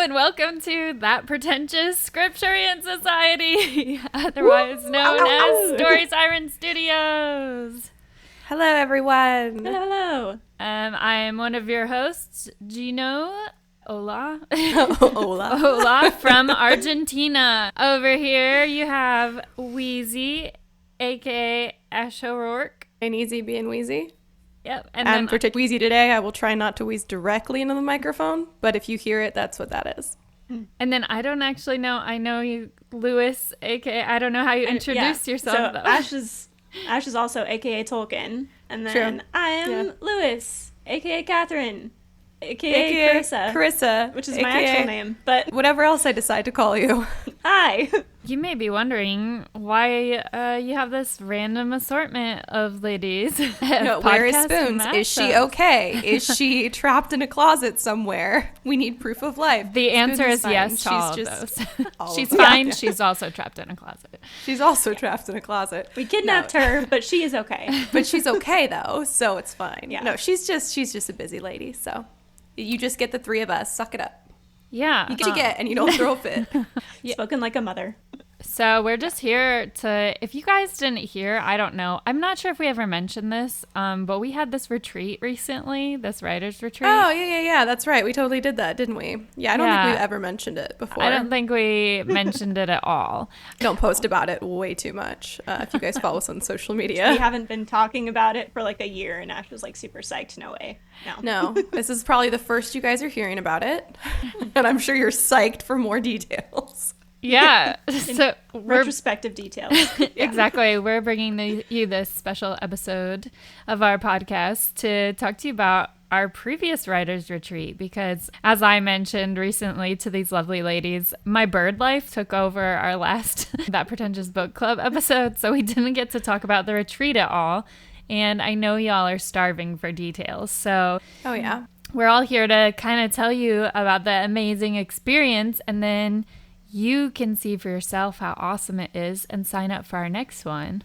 and welcome to That Pretentious Scripturian Society, otherwise known as Story Sirens Studios. Hello, everyone. Hello. I'm one of your hosts, Gino. Hola. Hola. Hola from Argentina. Over here you have Wheezy, a.k.a. Ash O'Rourke. And Easy being wheezy. Yep. And for wheezy today, I will try not to wheeze directly into the microphone, but if you hear it, that's what that is. And then I don't actually know. I know you, Lewis, a.k.a. I don't know how you introduce yourself, so though. Ash is also a.k.a. Tolkien. And then True. I am Lewis, a.k.a. Catherine, a.k.a. Carissa, which is my actual name. But whatever else I decide to call you. hi. You may be wondering why you have this random assortment of ladies. No, where is Spoons? Is she okay? Is she trapped in a closet somewhere? We need proof of life. The answer Spoons is fine. yes to all of She's those. all She's of them. fine. Yeah. She's also trapped in a closet. She's also trapped in a closet. We kidnapped her, but she is okay. But she's okay, though, so it's fine. Yeah. No, she's just a busy lady, so you just get the three of us. Suck it up. Yeah. You get what you get, and you don't throw a fit. Spoken like a mother. So we're just here to, if you guys didn't hear, I don't know. I'm not sure if we ever mentioned this, but we had this retreat recently, this writer's retreat. Oh, yeah. That's right. We totally did that, didn't we? Yeah, I don't think we've ever mentioned it before. I don't think we mentioned it at all. Don't post about it way too much if you guys follow us on social media. We haven't been talking about it for like a year, and Ash was like super psyched. No way. No, this is probably the first you guys are hearing about it. And I'm sure you're psyched for more details. Yeah. So retrospective details. Exactly. We're bringing you this special episode of our podcast to talk to you about our previous writers retreat, because as I mentioned recently to these lovely ladies, my bird life took over our last That Pretentious Book Club episode, so we didn't get to talk about the retreat at all. And I know y'all are starving for details. So Oh, yeah. we're all here to kind of tell you about the amazing experience, and then you can see for yourself how awesome it is and sign up for our next one.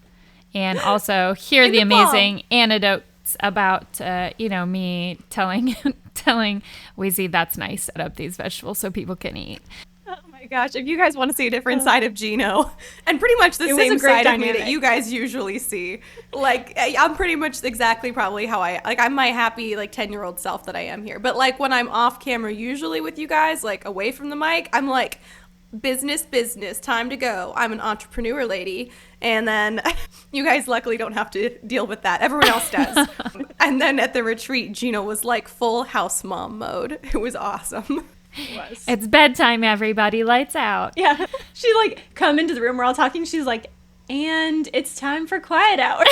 And also hear the amazing anecdotes about, me telling Wheezy that's nice, set up these vegetables so people can eat. Oh my gosh, if you guys want to see a different side of Gino, and pretty much the same side of me that you guys usually see, like, I'm pretty much exactly probably how I'm my happy, 10-year-old self that I am here. But, when I'm off camera usually with you guys, away from the mic, I'm like, business, time to go. I'm an entrepreneur lady. And then you guys luckily don't have to deal with that. Everyone else does. And then at the retreat, Gino was full house mom mode. It was awesome. It was. It's bedtime, everybody. Lights out. Yeah. She come into the room, we're all talking. She's like, and it's time for quiet hours.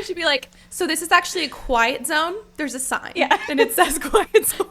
She'd be like, so this is actually a quiet zone. There's a sign. Yeah. And it says quiet zone.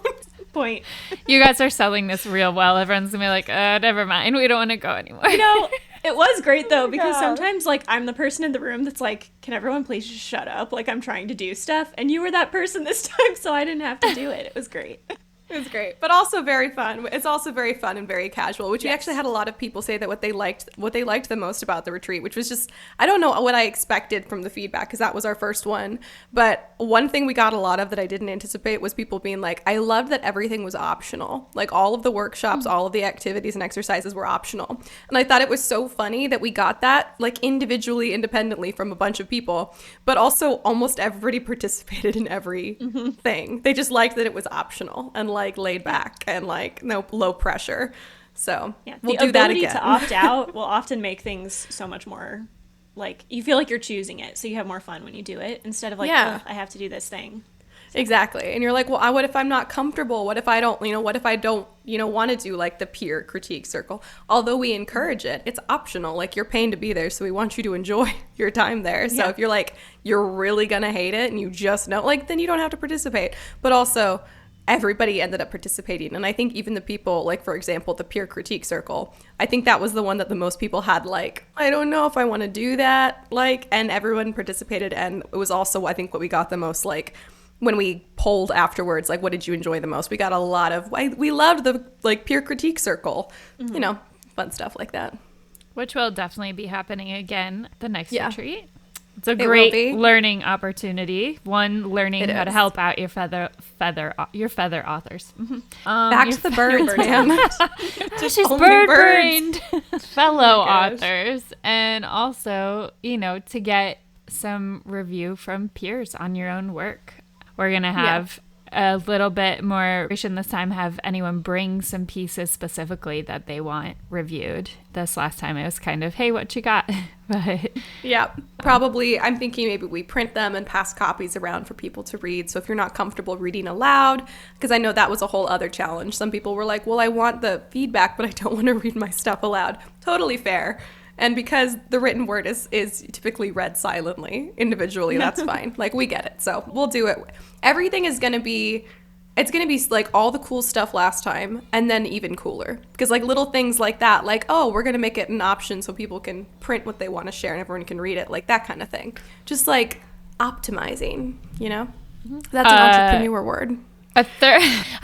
Point. You guys are selling this real well. Everyone's gonna be like, never mind. We don't want to go anymore. It was great though, because sometimes I'm the person in the room that's like, can everyone please just shut up? I'm trying to do stuff. And you were that person this time, so I didn't have to do it. It was great. It was great, but also very fun. It's also very fun and very casual, which we actually had a lot of people say that what they liked the most about the retreat, which was just, I don't know what I expected from the feedback because that was our first one. But one thing we got a lot of that I didn't anticipate was people being like, I loved that everything was optional. All of the workshops, all of the activities and exercises were optional. And I thought it was so funny that we got that individually, independently from a bunch of people, but also almost everybody participated in every thing. They just liked that it was optional and laid back and no low pressure. So we'll do that again. The ability to opt out will often make things so much more you feel like you're choosing it, so you have more fun when you do it instead of I have to do this thing. Exactly. And you're like, well, what if I'm not comfortable? What if I don't want to do the peer critique circle? Although we encourage it, it's optional. You're paying to be there, so we want you to enjoy your time there. So if you're you're really gonna hate it and you just know, then you don't have to participate. But also, everybody ended up participating. And I think even the people, for example, the peer critique circle, I think that was the one that the most people had, I don't know if I want to do that, and everyone participated. And it was also, I think, what we got the most, when we polled afterwards, what did you enjoy the most? We got a lot of, we loved the, peer critique circle, fun stuff like that. Which will definitely be happening again the next retreat. It's a will great be. learning opportunity. One, learning It how to is. help out your feather authors. Back to the birds, man. She's only bird-brained fellow gosh. authors, and also, to get some review from peers on your own work. We're gonna have a little bit more this time, have anyone bring some pieces specifically that they want reviewed. This last time it was kind of, hey, what you got? But Yeah, probably. I'm thinking maybe we print them and pass copies around for people to read. So if you're not comfortable reading aloud, because I know that was a whole other challenge. Some people were like, well, I want the feedback, but I don't want to read my stuff aloud. Totally fair. And because the written word is typically read silently, individually, that's fine. Like, we get it. So we'll do it. Everything is going to be, it's going to be like all the cool stuff last time and then even cooler. Because like little things like that, like, oh, we're going to make it an option so people can print what they want to share and everyone can read it. Like that kind of thing. Just like optimizing, That's an entrepreneur word. a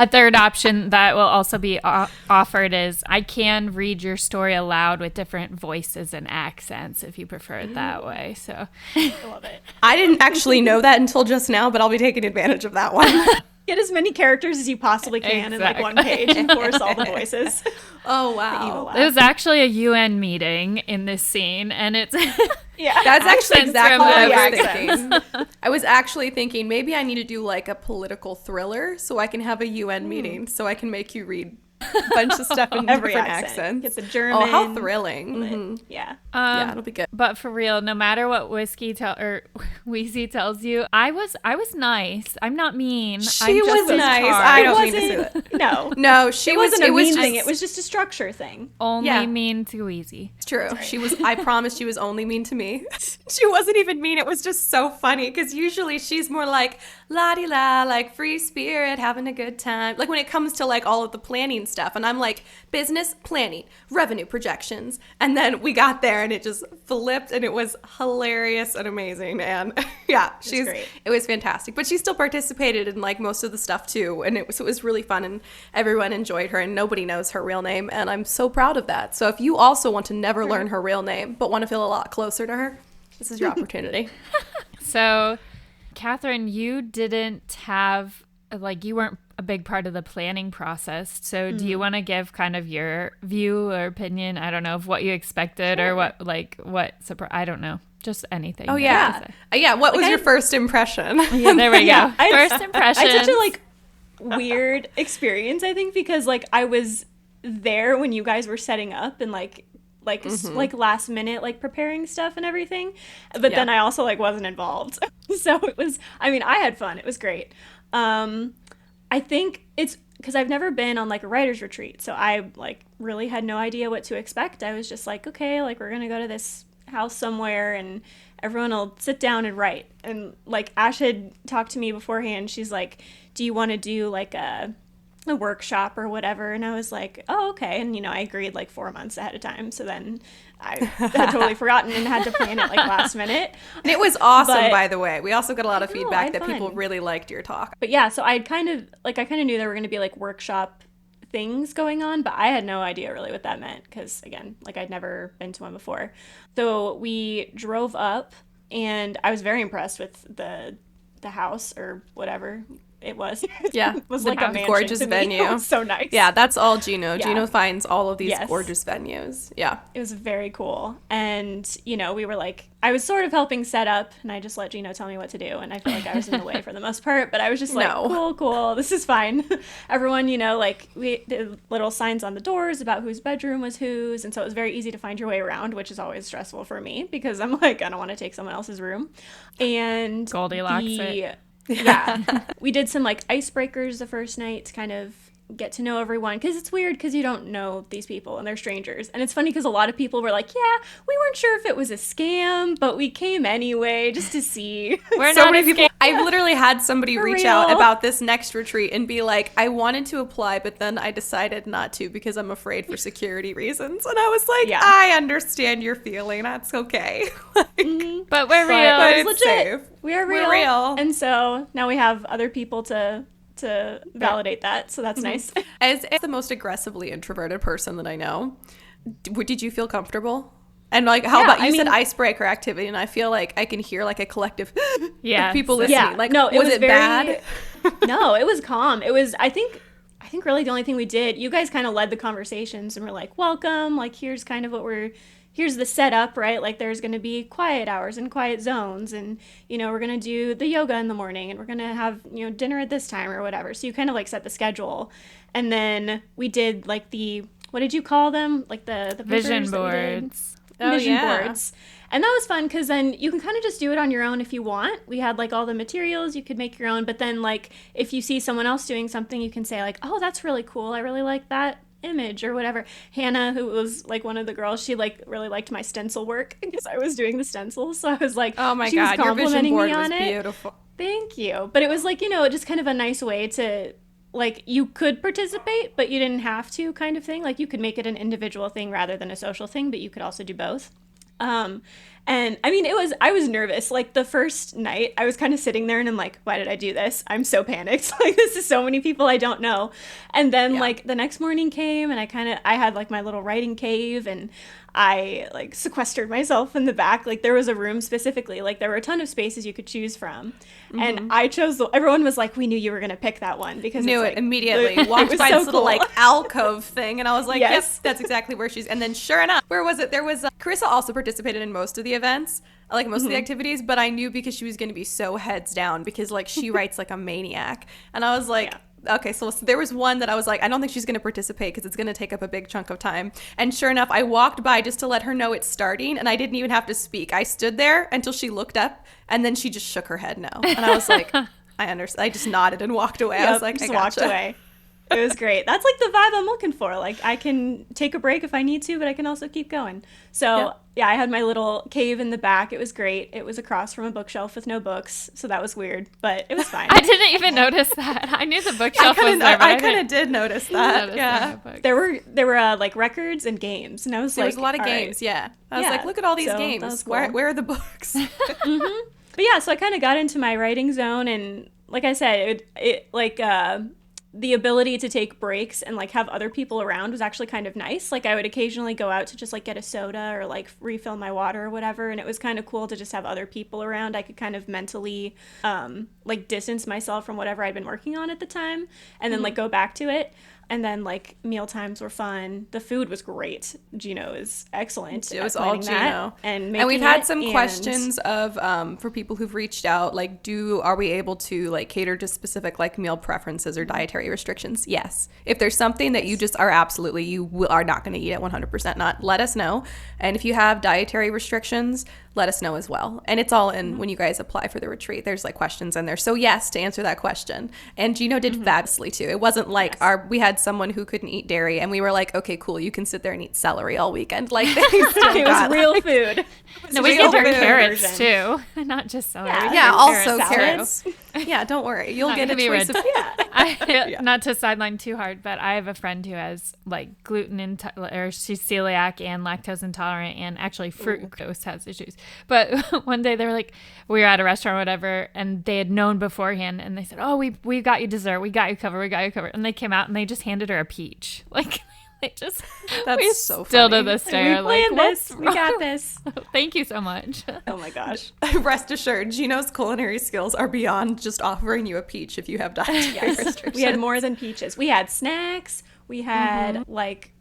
third option that will also be offered is I can read your story aloud with different voices and accents if you prefer it that way. So I love it. I didn't actually know that until just now, but I'll be taking advantage of that one. Get as many characters as you possibly can in like one page and force all the voices. Oh, The evil wow. laugh. there's actually a UN meeting in this scene, and it's Yeah. That's actually Accents exactly from what I the was accents. thinking. I was actually thinking maybe I need to do like a political thriller so I can have a UN meeting so I can make you read a bunch of stuff in Every different accent. accents. Get the German. Oh, how thrilling. Mhm. Yeah. Yeah, it'll be good. But for real, no matter what Wheezy tells you, I was nice. I'm not mean. She I'm was just as nice. hard. I It don't mean to say wasn't. that. No. No, she It was. wasn't a It was mean just, thing. It was just a structure thing. only Yeah. mean to Wheezy. It's true. She was. I promise she was only mean to me. She wasn't even mean. It was just so funny because usually she's more like la di la, like free spirit, having a good time. Like when it comes to like all of the planning stuff, and I'm like business planning, revenue projections, and then we got there and it just flipped, and it was hilarious and amazing. And yeah, great. it was fantastic. But she still participated in like most of the stuff too, and it was really fun, and everyone enjoyed her, and nobody knows her real name, and I'm so proud of that. So if you also want to never learn her real name but want to feel a lot closer to her, this is your opportunity. So, Catherine, you didn't have, like, you weren't a big part of the planning process. So, do you want to give kind of your view or opinion? I don't know, of what you expected or what surprise? I don't know. Just anything. Oh yeah, yeah. What was your first impression? Yeah, there we Yeah, go. I- First impression. I had such a like weird experience, I think, because like I was there when you guys were setting up and like last minute like preparing stuff and everything, but then I also like wasn't involved. So it was, I mean, I had fun. It was great. I think it's because I've never been on like a writer's retreat, so I like really had no idea what to expect. I was just like, okay, like we're gonna go to this house somewhere and everyone will sit down and write. And like Ash had talked to me beforehand. She's like, do you want to do like a workshop or whatever? And I was like, oh, okay. And I agreed like 4 months ahead of time. So then I had totally forgotten and had to plan it like last minute. And it was awesome, But- by the way. We also got a lot of I know, I feedback had that people fun. really liked your talk. But yeah, so I kind of knew there were going to be like workshop things going on, but I had no idea really what that meant because again, like I'd never been to one before. So we drove up and I was very impressed with the house or whatever it was. Yeah, It was the like a mansion gorgeous to me. venue. It was so nice. Yeah, that's all Gino. Yeah. Gino finds all of these Yes. gorgeous venues. Yeah. It was very cool. And, we were like, I was sort of helping set up and I just let Gino tell me what to do. And I feel like I was in the way for the most part, but I was just like, No. cool, this is fine. Everyone, like we did little signs on the doors about whose bedroom was whose. And so it was very easy to find your way around, which is always stressful for me because I'm like, I don't want to take someone else's room. And Goldilocks it. yeah, we did some like icebreakers the first night to kind of get to know everyone because it's weird because you don't know these people and they're strangers. And it's funny because a lot of people were like, yeah, we weren't sure if it was a scam, but we came anyway just to see. We're So not many people. escaping. I've literally had somebody For reach out real. about this next retreat and be like, I wanted to apply, but then I decided not to because I'm afraid for security reasons. And I was like, Yeah. I understand your feeling. That's okay. Like, But we're But real. it it's was legit. safe. We are We're real. real. And so now we have other people to validate that. So that's nice. As the most aggressively introverted person that I know, did you feel comfortable And like, how about you said icebreaker activity, and I feel like I can hear like a collective of people listening. Yeah. Like, no, was it bad? No, it was calm. It was, I think really the only thing we did, you guys kind of led the conversations and were like, welcome, like here's kind of here's the setup, right? Like there's going to be quiet hours and quiet zones, and we're going to do the yoga in the morning, and we're going to have dinner at this time or whatever. So you kind of like set the schedule, and then we did like what did you call them? Like the vision boards. Vision boards. And that was fun because then you can kind of just do it on your own if you want. We had like all the materials, you could make your own, but then like if you see someone else doing something, you can say like, oh, that's really cool, I really like that image or whatever. Hannah, who was like one of the girls, she like really liked my stencil work because I was doing the stencils, so I was like, oh my god, your vision board was beautiful. Thank you. But it was like, just kind of a nice way to, like, you could participate, but you didn't have to, kind of thing. Like, you could make it an individual thing rather than a social thing, but you could also do both. And I mean, I was nervous. Like, the first night, I was kind of sitting there and I'm like, why did I do this? I'm so panicked. Like, this is so many people I don't know. And then, like, the next morning came and I had, like, my little writing cave, and I like sequestered myself in the back. Like there was a room specifically, like there were a ton of spaces you could choose from. And I chose everyone was like, we knew you were going to pick that one because knew it's, it like, immediately. Walked by this little like alcove thing, and I was like, yes, that's exactly where she's. And then sure enough, where was it? There was Carissa also participated in most of the events, like most of the activities, but I knew because she was going to be so heads down because like she writes like a maniac. And I was like, okay, so there was one that I was like, I don't think she's going to participate because it's going to take up a big chunk of time. And sure enough, I walked by just to let her know it's starting, and I didn't even have to speak. I stood there until she looked up, and then she just shook her head no. And I was like, I understand. I just nodded and walked away. I was like, just I gotcha. walked away. It was great. That's like the vibe I'm looking for. Like I can take a break if I need to, but I can also keep going. So yeah, I had my little cave in the back. It was great. It was across from a bookshelf with no books, so that was weird, but it was fine. I didn't even notice that. I knew the bookshelf was there. I kind of did notice that. Yeah, there were like records and games, and I was there like, was a lot of games. Right. Yeah, I was like, look at all these games. Cool. Where are the books? But yeah, so I kind of got into my writing zone, and like I said, it like the ability to take breaks and like have other people around was actually kind of nice. Like I would occasionally go out to just like get a soda or like refill my water or whatever, and it was kind of cool to just have other people around. I could kind of mentally like distance myself from whatever I'd been working on at the time, and then like go back to it. And then like meal times were fun. The food was great. Gino is excellent. It was all Gino. And we've had some questions of for people who've reached out, like are we able to like cater to specific like meal preferences or dietary restrictions? Yes. If there's something that you just are absolutely are not going to eat at 100% not, let us know. And if you have dietary restrictions, let us know as well. And it's all in when you guys apply for the retreat. There's like questions in there. So yes, to answer that question. And Gino did fabulously too. It wasn't like we had someone who couldn't eat dairy and we were like, okay, cool, you can sit there and eat celery all weekend. Like it was real food. No, we give her carrots too, not just celery. Yeah, also carrots. Yeah, don't worry. You'll get a choice of Not to sideline too hard, but I have a friend who has like gluten or she's celiac and lactose intolerant, and actually fructose has issues. But one day they were like, we were at a restaurant or whatever, and they had known beforehand, and they said, oh, we got you dessert, we got you covered, and they came out and they just handed her a peach. Like that's so still funny. To this day, we planned this. We got this. Thank you so much. Oh my gosh. Rest assured, Gino's culinary skills are beyond just offering you a peach if you have dietary restrictions. We had more than peaches. We had snacks. We had like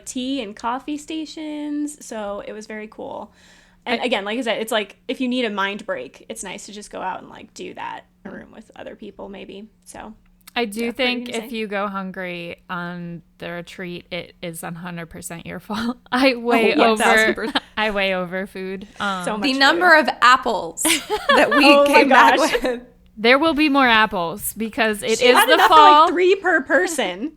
tea and coffee stations. So it was very cool. And again, like I said, it's like if you need a mind break, it's nice to just go out and like do that in a room with other people maybe. So I do think if you go hungry on the retreat, it is 100% your fault. I way over food. So much the number of apples that we came back with. There will be more apples because it she is had the enough fall. For like 3 per person.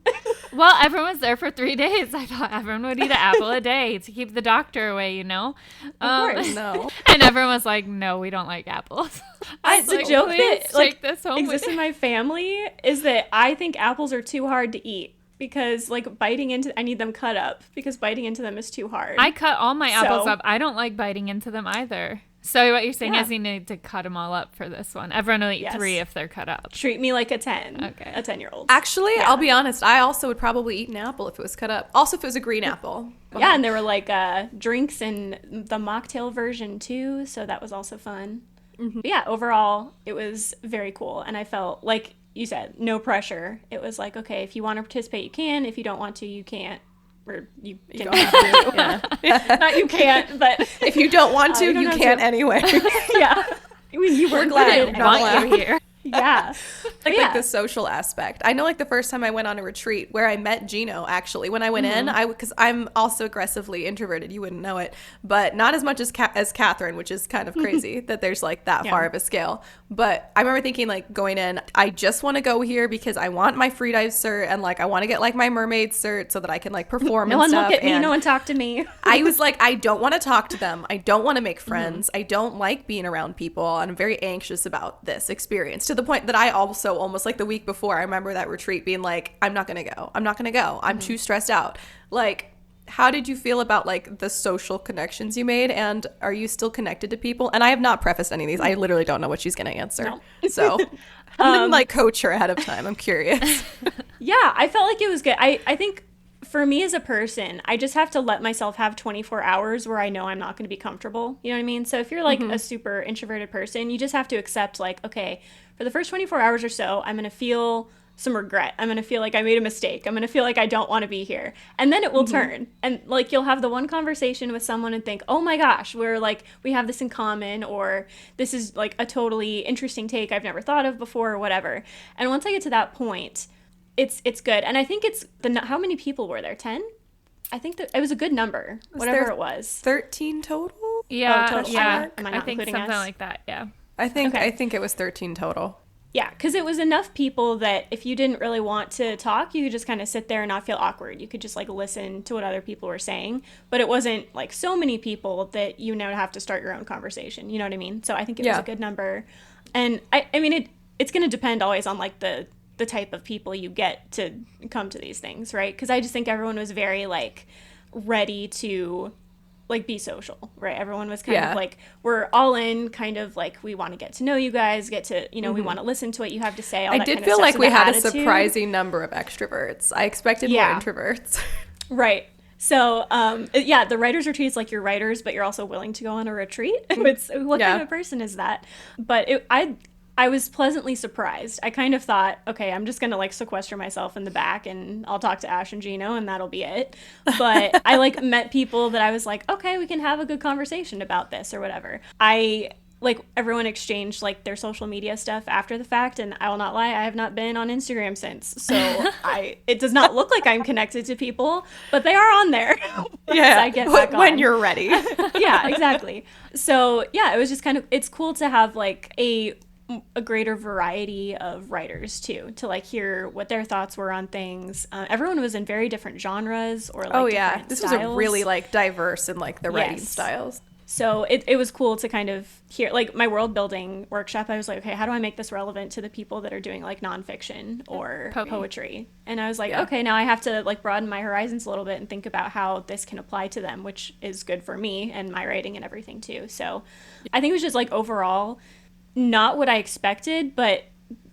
Well, everyone was there for 3 days. I thought everyone would eat an apple a day to keep the doctor away, Of course. No. And everyone was like, no, we don't like apples. It's a joke that like this home exists in my family is that I think apples are too hard to eat. Because like I need them cut up because biting into them is too hard. I cut all my apples up. I don't like biting into them either. So what you're saying Yeah. is you need to cut them all up for this one. Everyone will eat Yes. 3 if they're cut up. Treat me like a 10. Okay. A 10-year-old. Actually, I'll be honest. I also would probably eat an apple if it was cut up. Also, if it was a green apple. Yeah, and there were like drinks in the mocktail version too, so that was also fun. But yeah, overall, it was very cool, and I felt like you said, no pressure. It was like, okay, if you want to participate, you can. If you don't want to, you can't. Or you don't have to. Yeah. Not you can't, but if you don't want to, you can't anyway. Yeah. I mean, you were glad. I want you here. Yeah. Like the social aspect. I know like the first time I went on a retreat where I met Gino, actually, when I went in, because I'm also aggressively introverted, you wouldn't know it, but not as much as Catherine, which is kind of crazy that there's like that far of a scale. But I remember thinking like going in, I just want to go here because I want my freedive cert and like I want to get like my mermaid cert so that I can like perform no and stuff. No one look at me, and no one talk to me. I was like, I don't want to talk to them. I don't want to make friends. I don't like being around people. And I'm very anxious about this experience, to the point that I also almost like the week before, I remember that retreat being like, I'm not going to go. I'm not going to go. I'm too stressed out. Like, how did you feel about like the social connections you made? And are you still connected to people? And I have not prefaced any of these. I literally don't know what she's going to answer. No. So I'm going to like coach her ahead of time. I'm curious. Yeah, I felt like it was good. I think for me as a person, I just have to let myself have 24 hours where I know I'm not going to be comfortable. You know what I mean? So if you're like a super introverted person, you just have to accept like, okay, for the first 24 hours or so, I'm going to feel some regret. I'm going to feel like I made a mistake. I'm going to feel like I don't want to be here. And then it will turn. And like you'll have the one conversation with someone and think, oh my gosh, we're like, we have this in common, or this is like a totally interesting take I've never thought of before, or whatever. And once I get to that point, it's good. And I think it's how many people were there? 10? I think that it was a good number, whatever it was. 13 total? Yeah, total. yeah. Am I I not think including something us? like that, yeah. I think it was 13 total. Yeah, because it was enough people that if you didn't really want to talk, you could just kind of sit there and not feel awkward. You could just like listen to what other people were saying. But it wasn't like so many people that you now have to start your own conversation. You know what I mean? So I think it was a good number. And I mean, it's going to depend always on like the type of people you get to come to these things, right? Because I just think everyone was very like ready to like be social, right? Everyone was kind of like, we're all in, kind of like, we want to get to know you guys, get to, you know, we want to listen to what you have to say. All I that did kind of feel stuff. like So we the had attitude, a surprising number of extroverts. I expected more introverts. Right. So, the writer's retreat is like you're writers, but you're also willing to go on a retreat. It's, what kind of person is that? But I was pleasantly surprised. I kind of thought, okay, I'm just going to like sequester myself in the back and I'll talk to Ash and Gino and that'll be it. But I like met people that I was like, okay, we can have a good conversation about this or whatever. Like everyone exchanged like their social media stuff after the fact, and I will not lie, I have not been on Instagram since. So it does not look like I'm connected to people, but they are on there. Yeah, I get back when on. you're ready. Yeah, exactly. So yeah, it was just kind of, it's cool to have like a greater variety of writers too, to like hear what their thoughts were on things. Everyone was in very different genres or like different this styles. was a really like diverse in like the writing styles. So it was cool to kind of hear, like my world building workshop, I was like, okay, how do I make this relevant to the people that are doing like nonfiction or poetry? And I was like, okay, now I have to like broaden my horizons a little bit and think about how this can apply to them, which is good for me and my writing and everything too. So I think it was just like overall not what I expected, but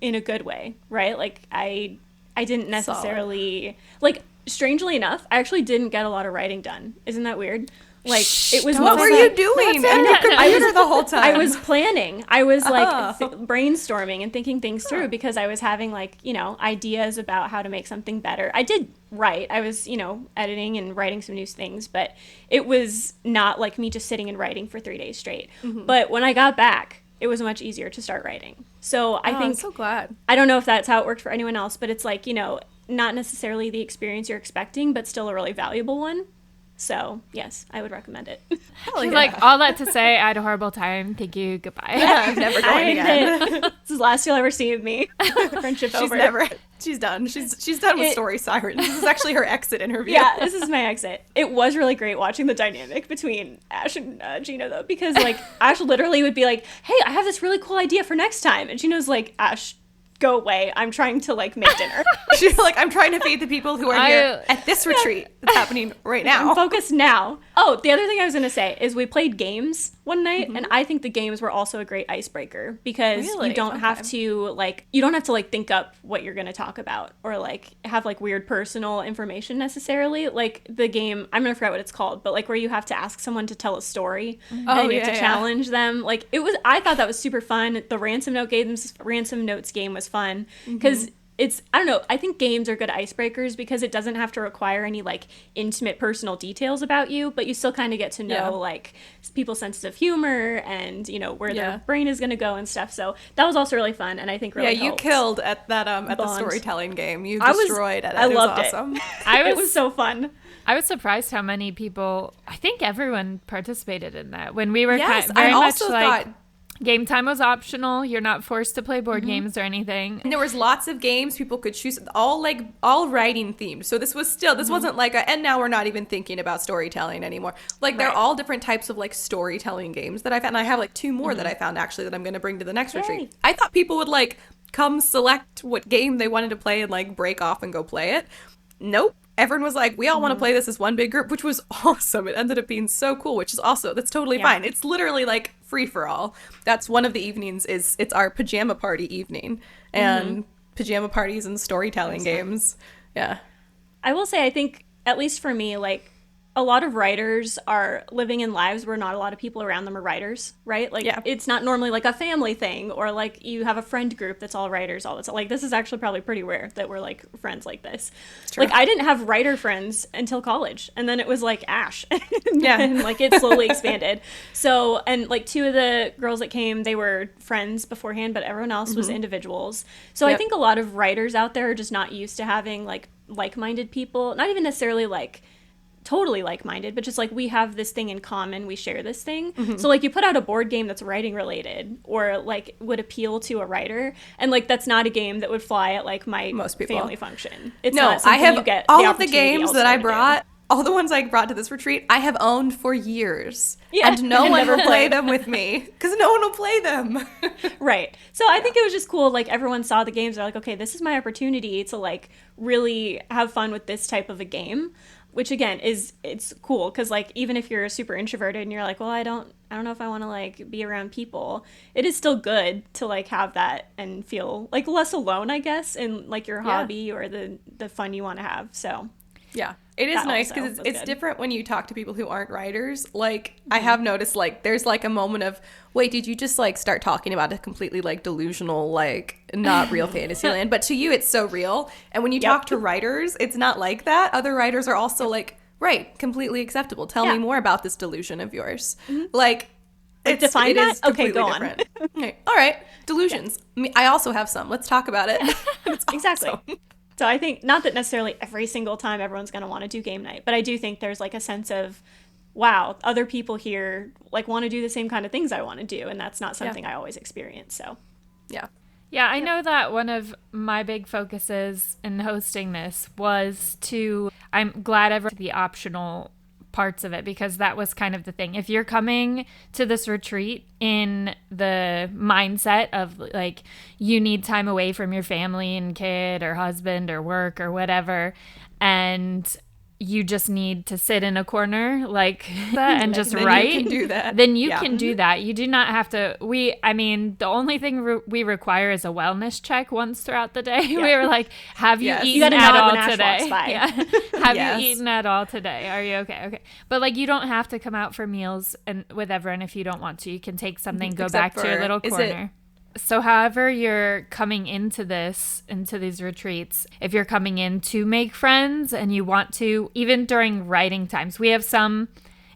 in a good way, right? Like I didn't necessarily, like strangely enough, I actually didn't get a lot of writing done. Isn't that weird? Like it was. What were you doing? I was the whole time. I was planning. I was like brainstorming and thinking things through because I was having like, you know, ideas about how to make something better. I did write. I was, you know, editing and writing some new things, but it was not like me just sitting and writing for 3 days straight. But when I got back, it was much easier to start writing. So I think, I'm so glad. I don't know if that's how it worked for anyone else, but it's like, you know, not necessarily the experience you're expecting, but still a really valuable one. So, yes, I would recommend it. She's like, all that to say, I had a horrible time. Thank you. Goodbye. Yeah, I'm never going again. This is the last you'll ever see of me. Friendship over. She's done. She's done with Story Sirens. This is actually her exit interview. Yeah, this is my exit. It was really great watching the dynamic between Ash and Gino, though, because, like, Ash literally would be like, hey, I have this really cool idea for next time. And Gino's like, Ash, go away. I'm trying to like make dinner. She's like, I'm trying to feed the people who are here at this retreat that's happening right now. I'm focused now. Oh, the other thing I was going to say is we played games one night, and I think the games were also a great icebreaker because you don't have to like think up what you're going to talk about or like have like weird personal information necessarily. Like the game, I'm going to forget what it's called, but like where you have to ask someone to tell a story and you have to challenge them. Like I thought that was super fun. The ransom notes game was fun because I don't know, I think games are good icebreakers because it doesn't have to require any like intimate personal details about you, but you still kind of get to know like people's senses of humor and, you know, where their brain is going to go and stuff. So that was also really fun and I think really you killed at that at the storytelling game. You destroyed it. I loved it. Awesome. It was so fun. I was surprised how many people, I think everyone participated in that when we were I also thought game time was optional. You're not forced to play board games or anything. And there was lots of games people could choose, all writing themed. So this wasn't like and now we're not even thinking about storytelling anymore. Like they're all different types of like storytelling games that I found. And I have like 2 more that I found actually that I'm going to bring to the next retreat. I thought people would like come select what game they wanted to play and like break off and go play it. Nope. Everyone was like, we all want to play this as one big group, which was awesome. It ended up being so cool, which is also, that's totally fine. It's literally like free for all. That's one of the evenings it's our pajama party evening and pajama parties and storytelling games. Yeah. I will say, I think, at least for me, like, a lot of writers are living in lives where not a lot of people around them are writers, right? Like, it's not normally like a family thing or like you have a friend group that's all writers all the time. Like, this is actually probably pretty rare that we're like friends like this. Like, I didn't have writer friends until college. And then it was like Ash. And like it slowly expanded. So, and like 2 of the girls that came, they were friends beforehand, but everyone else was individuals. So I think a lot of writers out there are just not used to having like like-minded people, not even necessarily like totally like-minded, but just like we have this thing in common, we share this thing. So like you put out a board game that's writing related or like would appeal to a writer, and like that's not a game that would fly at like my family function. It's not something I have you get all of the games that I brought, all the ones I brought to this retreat, I have owned for years. And no one will play them with me because no one will play them. Right. So I think it was just cool. Like everyone saw the games. They're like, okay, this is my opportunity to like really have fun with this type of a game. Which again it's cool because like even if you're super introverted and you're like, well, I don't know if I want to like be around people, it is still good to like have that and feel like less alone, I guess, in like your hobby or the fun you want to have. So yeah, it is nice because it's different when you talk to people who aren't writers. Like I have noticed like there's like a moment of, wait, did you just like start talking about a completely like delusional, like not real fantasy land? But to you, it's so real. And when you talk to writers, it's not like that. Other writers are also like, right, completely acceptable. Tell me more about this delusion of yours. Like, define that? Okay, go on. Okay. All right, delusions. I also have some. Let's talk about it. Exactly. Awesome. So I think not that necessarily every single time everyone's going to want to do game night, but I do think there's like a sense of, wow, other people here like want to do the same kind of things I want to do, and that's not something I always experience. So yeah, I know that one of my big focuses in hosting this was I'm glad everyone the optional parts of it, because that was kind of the thing. If you're coming to this retreat in the mindset of like you need time away from your family and kid or husband or work or whatever, and you just need to sit in a corner like that and just write, you can do that. Then you can do that. You do not have to. The only thing we require is a wellness check once throughout the day. We were like, have you eaten at all today? Have you eaten at all today? Are you okay? Okay. But like you don't have to come out for meals and with everyone if you don't want to. You can take something, go back to your little corner. So however you're coming into these retreats, if you're coming in to make friends and you want to, even during writing times, we have some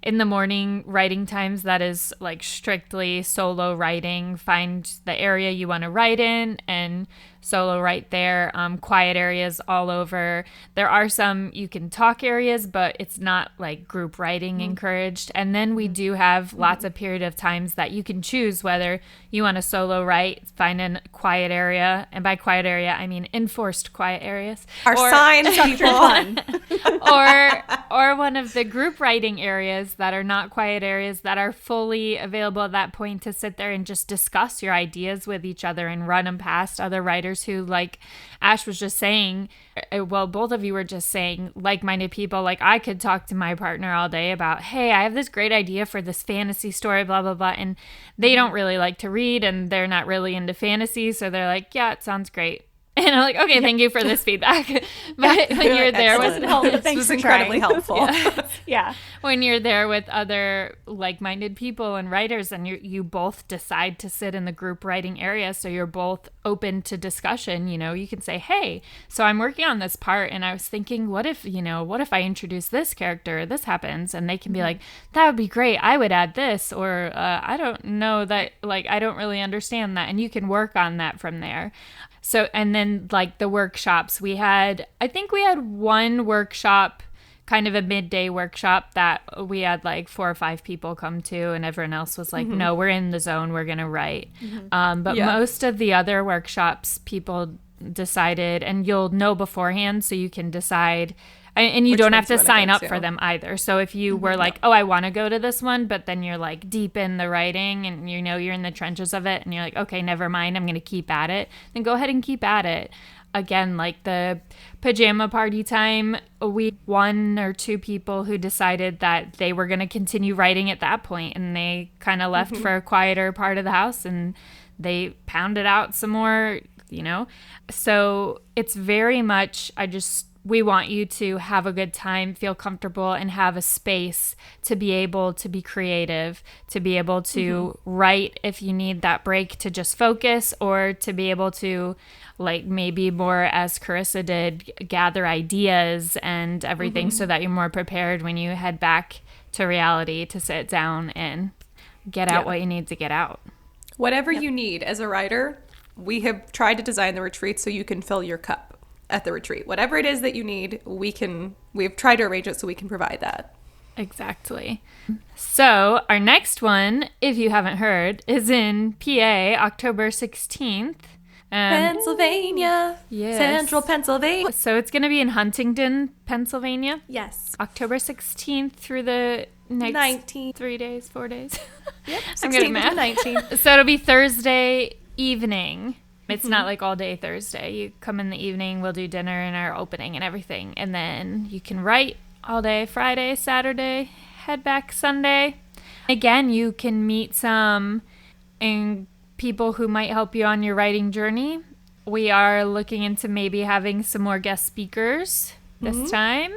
in the morning writing times that is like strictly solo writing. Find the area you want to write in and solo write there. Quiet areas all over. There are some you can talk areas, but it's not like group writing encouraged. And then we do have lots of period of times that you can choose whether you want to solo write, find a quiet area. And by quiet area, I mean enforced quiet areas. Our signs, people. Or or one of the group writing areas that are not quiet areas that are fully available at that point to sit there and just discuss your ideas with each other and run them past other writers who, like Ash was just saying, well, both of you were just saying, like-minded people. Like, I could talk to my partner all day about, hey, I have this great idea for this fantasy story, blah, blah, blah. And they don't really like to read and they're not really into fantasy. So they're like, yeah, it sounds great. And I'm like, okay, thank you for this feedback. But when you're there with this was incredibly helpful. Yeah. When you're there with other like-minded people and writers, and you both decide to sit in the group writing area, so you're both open to discussion, you can say, hey, so I'm working on this part, and I was thinking, what if I introduce this character, this happens, and they can be like, that would be great, I would add this, or I don't know that, like, I don't really understand that, and you can work on that from there. So, and then like the workshops, I think we had one workshop, kind of a midday workshop that we had like 4 or 5 people come to, and everyone else was like, no, we're in the zone, we're going to write. But most of the other workshops, people decided, and you'll know beforehand, so you can decide. And you Which don't have ones to you wanna sign go up to. for them either. So if you were like, oh, I want to go to this one, but then you're like deep in the writing and you're in the trenches of it and you're like, okay, never mind, I'm going to keep at it, then go ahead and keep at it. Again, like the pajama party time, we 1 or 2 people who decided that they were going to continue writing at that point, and they kind of left for a quieter part of the house and they pounded out some more, So it's very much, we want you to have a good time, feel comfortable, and have a space to be able to be creative, to be able to write if you need that break to just focus, or to be able to, like maybe more as Carissa did, gather ideas and everything so that you're more prepared when you head back to reality to sit down and get out what you need to get out. Whatever you need as a writer, we have tried to design the retreat so you can fill your cup at the retreat. Whatever it is that you need, we've tried to arrange it so we can provide that. Exactly. So our next one, if you haven't heard, is in PA, October 16th. Pennsylvania. Yes. Central Pennsylvania. So it's going to be in Huntington, Pennsylvania. Yes. October 16th through the next 19th. 3 days, 4 days. Yep. I'm good at 16th math. to 19th. So it'll be Thursday evening. It's not like all day Thursday. You come in the evening, we'll do dinner and our opening and everything. And then you can write all day Friday, Saturday, head back Sunday. Again, you can meet some people who might help you on your writing journey. We are looking into maybe having some more guest speakers this time.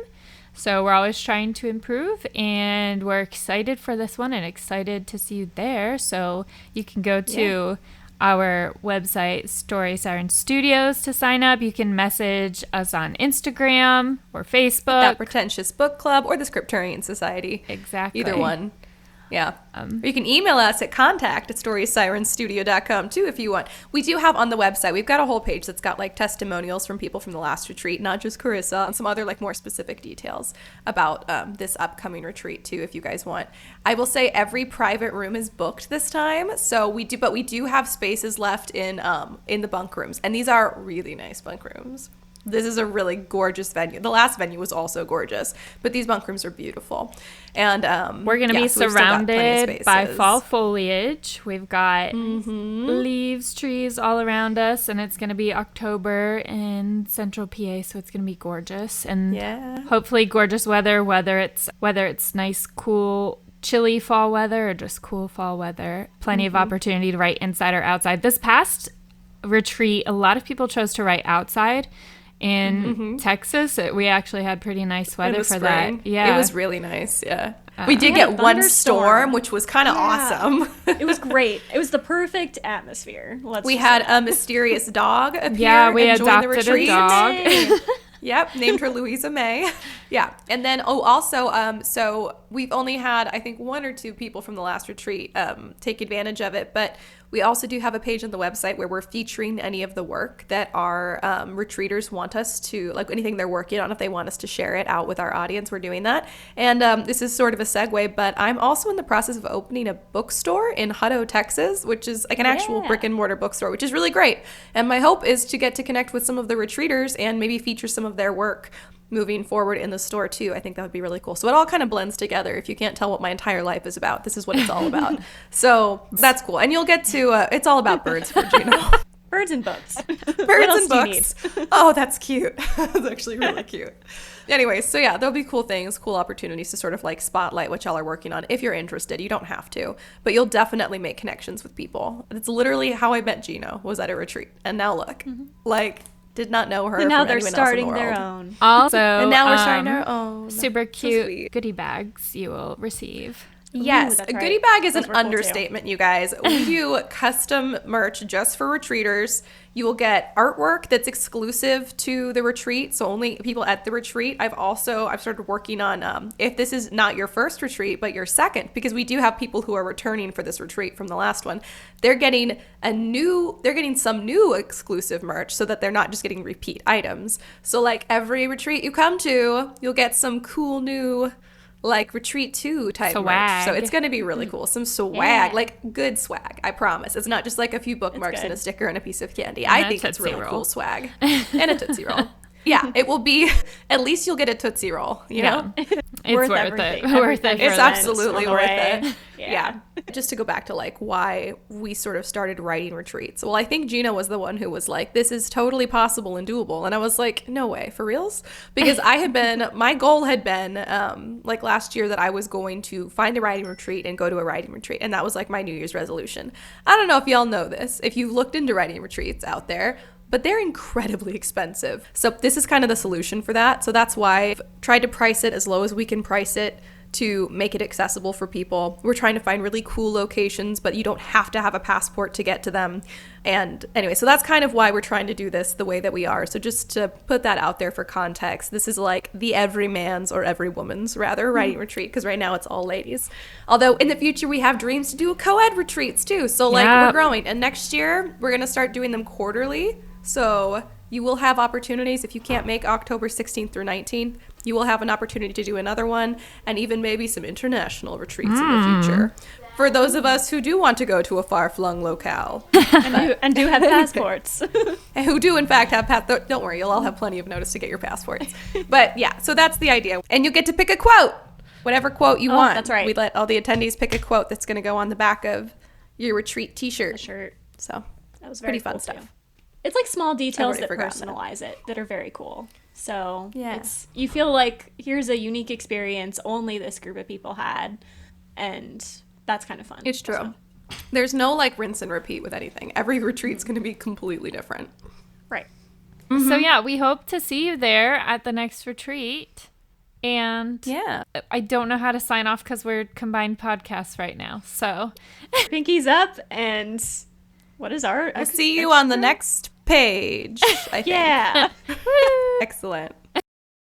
So we're always trying to improve, and we're excited for this one and excited to see you there. So you can go to our website, Story Sirens Studios, to sign up. You can message us on Instagram or Facebook. That Pretentious Book Club or the Scripturian Society. Exactly. Either one. Yeah. Or you can email us at contact@storysirensstudio.com too if you want. We do have on the website, we've got a whole page that's got like testimonials from people from the last retreat, not just Carissa, and some other like more specific details about this upcoming retreat too if you guys want. I will say every private room is booked this time, so we do have spaces left in the bunk rooms, and these are really nice bunk rooms. This is a really gorgeous venue. The last venue was also gorgeous, but these bunk rooms are beautiful. And we're going to be so we've still got plenty of surrounded by spaces. fall foliage. We've got leaves, trees all around us, and it's going to be October in Central PA, so it's going to be gorgeous. And hopefully gorgeous weather, whether it's nice, cool, chilly fall weather or just cool fall weather. Plenty of opportunity to write inside or outside. This past retreat, a lot of people chose to write outside. In Texas, we actually had pretty nice weather for that. Yeah, it was really nice. Yeah, we did get one storm, which was kind of awesome. It was great. It was the perfect atmosphere. We had a mysterious dog appear. Yeah, we and join the adopted a retreat. dog. Yep, named her Louisa May. Yeah, and then so we've only had I think 1 or 2 people from the last retreat take advantage of it, but we also do have a page on the website where we're featuring any of the work that our retreaters want us to, like anything they're working on, if they want us to share it out with our audience, we're doing that. And this is sort of a segue, but I'm also in the process of opening a bookstore in Hutto, Texas, which is like an actual brick and mortar bookstore, which is really great. And my hope is to get to connect with some of the retreaters and maybe feature some of their work moving forward in the store too. I think that would be really cool. So it all kind of blends together. If you can't tell what my entire life is about, this is what it's all about. So that's cool. And you'll get to, it's all about birds for Gino. Birds and books. Birds and books. Oh, that's cute. That's actually really cute. Anyway, so yeah, there'll be cool things, cool opportunities to sort of like spotlight what y'all are working on. If you're interested, you don't have to, but you'll definitely make connections with people. It's literally how I met Gino, was at a retreat. And now look, like, did not know her. And now from they're anyone starting else in the their world. own. Also, And now we're starting our own. super So cute sweet. goodie bags you will receive. Yes, Ooh, a that's goodie right. bag is Those an were cool, too. understatement, you guys. We do custom merch just for retreaters. You will get artwork that's exclusive to the retreat, so only people at the retreat. I've started working on, if this is not your first retreat, but your second, because we do have people who are returning for this retreat from the last one. They're getting some new exclusive merch so that they're not just getting repeat items. So like every retreat you come to, you'll get some cool new like retreat 2 type merch. Swag. So it's going to be really cool. Some swag, Yeah. like good swag. I promise. It's not just like a few bookmarks and a good. sticker and a piece of candy. And I a think it's Tootsie really Roll. cool swag. And a Tootsie Roll. Yeah, it will be, at least you'll get a Tootsie Roll, you know? It's worth everything. it. Worth it. Everything. for It's that. absolutely on the worth way. it. Yeah. Yeah. Just to go back to like why we sort of started writing retreats. Well, I think Gina was the one who was like, this is totally possible and doable. And I was like, no way, for reals? Because my goal had been like last year that I was going to find a writing retreat and go to a writing retreat. And that was like my New Year's resolution. I don't know if y'all know this, if you've looked into writing retreats out there, but they're incredibly expensive. So this is kind of the solution for that. So that's why I've tried to price it as low as we can price it to make it accessible for people. We're trying to find really cool locations, but you don't have to have a passport to get to them. And anyway, so that's kind of why we're trying to do this the way that we are. So just to put that out there for context, this is like the every man's or every woman's rather writing retreat, because right now it's all ladies. Although in the future we have dreams to do co-ed retreats too. So like Yeah. we're growing, and next year we're going to start doing them quarterly. So you will have opportunities. If you can't make October 16th through 19th, you will have an opportunity to do another one, and even maybe some international retreats in the future. For those of us who do want to go to a far-flung locale, and do have passports. and who do in fact have don't worry, you'll all have plenty of notice to get your passports. But yeah, so that's the idea. And you get to pick a quote, whatever quote you want. That's right. We let all the attendees pick a quote that's going to go on the back of your retreat t-shirt. Shirt. So That was very pretty fun cool, stuff. too. It's like small details already that forgot that. personalize it that are very cool. So Yeah. you feel like here's a unique experience only this group of people had, and that's kind of fun. It's true. So, There's no like rinse and repeat with anything. Every retreat's going to be completely different. right. So yeah, we hope to see you there at the next retreat. And Yeah. I don't know how to sign off because we're combined podcasts right now. So Pinkies up, and what is our? I'll see you on the next page, I think. Yeah. Excellent.